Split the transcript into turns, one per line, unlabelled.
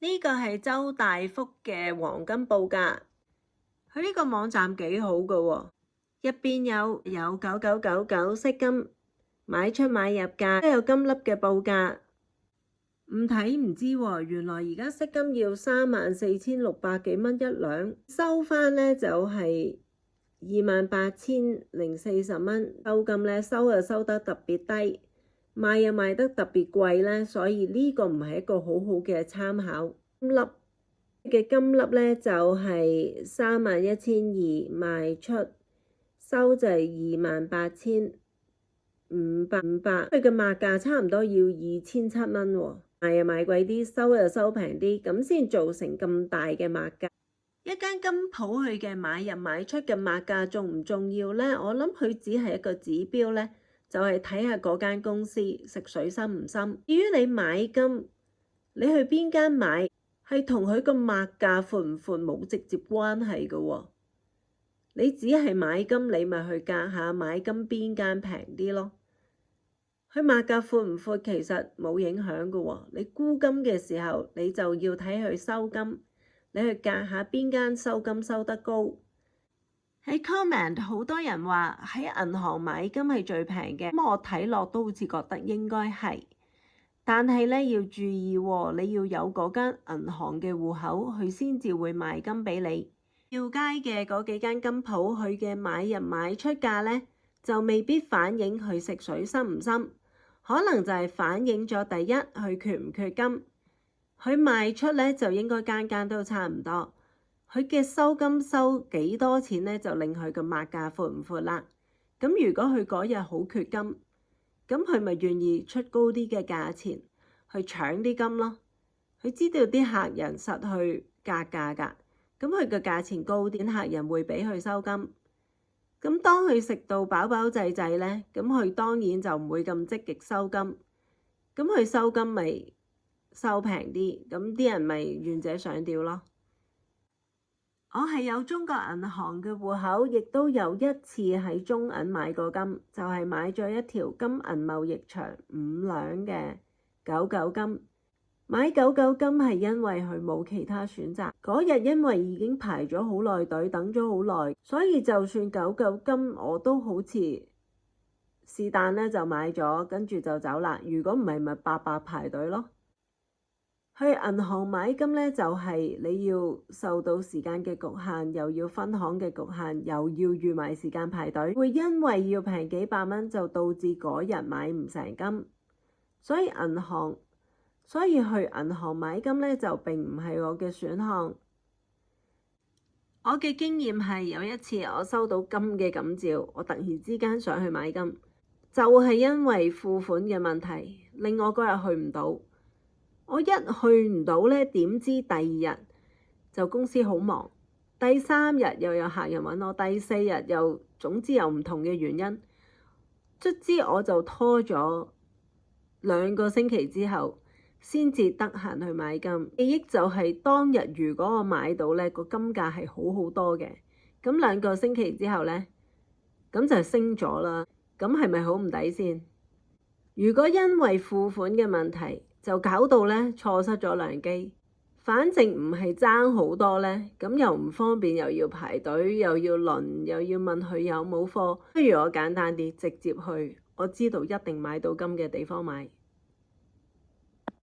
呢個係周大福嘅黃金報價，佢呢個網站幾好㗎喎，入邊有9999息金買出買入價，都有金粒嘅報價。唔睇唔知喎，原來而家息金要34,600幾蚊一兩，收翻呢就係28,040蚊，收金呢收就收得特別低，賣又賣得特別貴呢，所以呢個唔係一個好好嘅參考。金粒嘅金粒呢就係31,200賣出，收就係28,500，佢嘅賣價差唔多要2,700蚊喎。賣又賣貴啲，收又收平啲，咁先造成咁大嘅賣價。一間金鋪佢嘅買入買出嘅賣價重唔重要呢？我諗佢只係一個指標呢，就係睇下嗰間公司食水深唔深。至於你買金，你去邊間買，係同佢個賣價闊唔闊冇直接關係嘅喎。你只係買金，你咪去價下買金邊間平啲咯。佢賣價闊唔闊其實冇影響嘅喎，你沽金嘅時候你就要睇佢收金，你去價下邊間收金收得高。喺 comment 好多人話喺銀行買金係最平嘅，咁我睇落都好似覺得應該係，但係呢要注意喎，你要有嗰間銀行嘅戶口，佢先至會賣金俾你。廟街嘅嗰幾間金鋪，佢嘅買入買出價呢，就未必反映佢食水深唔深。可能就係反映咗第一，佢缺唔缺金，佢賣出呢，就應該間間都差唔多，佢嘅收金收幾多錢呢，就令佢嘅賣價闊唔闊啦。咁如果佢嗰日好缺金，咁佢咪願意出高啲嘅價錢去搶啲金咯。佢知道啲客人實去格價㗎，咁佢嘅價錢高啲，客人會俾佢收金。咁當佢食到飽飽滯滯呢，咁佢當然就唔會咁積極收金，咁佢收金咪收平啲，咁啲人咪願者上釣咯。我係有中國銀行嘅戶口，亦都有一次喺中銀買過金，就係買咗一條金銀貿易場5兩嘅99金。買99金係因為佢冇其他選擇，嗰日因為已經排咗好耐隊，等咗好耐，所以就算99金我都好似是但呢就買咗，跟住就走啦。如果唔係咪白白排隊咯。去銀行買金呢，就係你要受到時間嘅局限，又要分行嘅局限，又要預埋時間排隊，會因為要平幾百蚊就導致嗰日買唔成金，所以去銀行買金呢，就並唔係我嘅選項。我嘅經驗係有一次我收到金嘅感召，我突然之間想去買金，就係因為付款嘅問題，令我嗰日去唔到。我一去唔到呢，點知第2日就公司好忙，第3日又有客人揾我，第4日又總之有唔同嘅原因，卒之我就拖咗2個星期之後先至得閒去買金。記憶就係當日如果我買到呢個金價係好好多嘅，咁2個星期之後呢，咁就升咗啦。咁係咪好唔抵先？如果因為付款嘅問題就搞到呢錯失咗良機，反正唔係爭好多呢，咁又唔方便，又要排隊，又要輪，又要問佢有冇貨，不如我簡單啲直接去我知道一定買到金嘅地方買。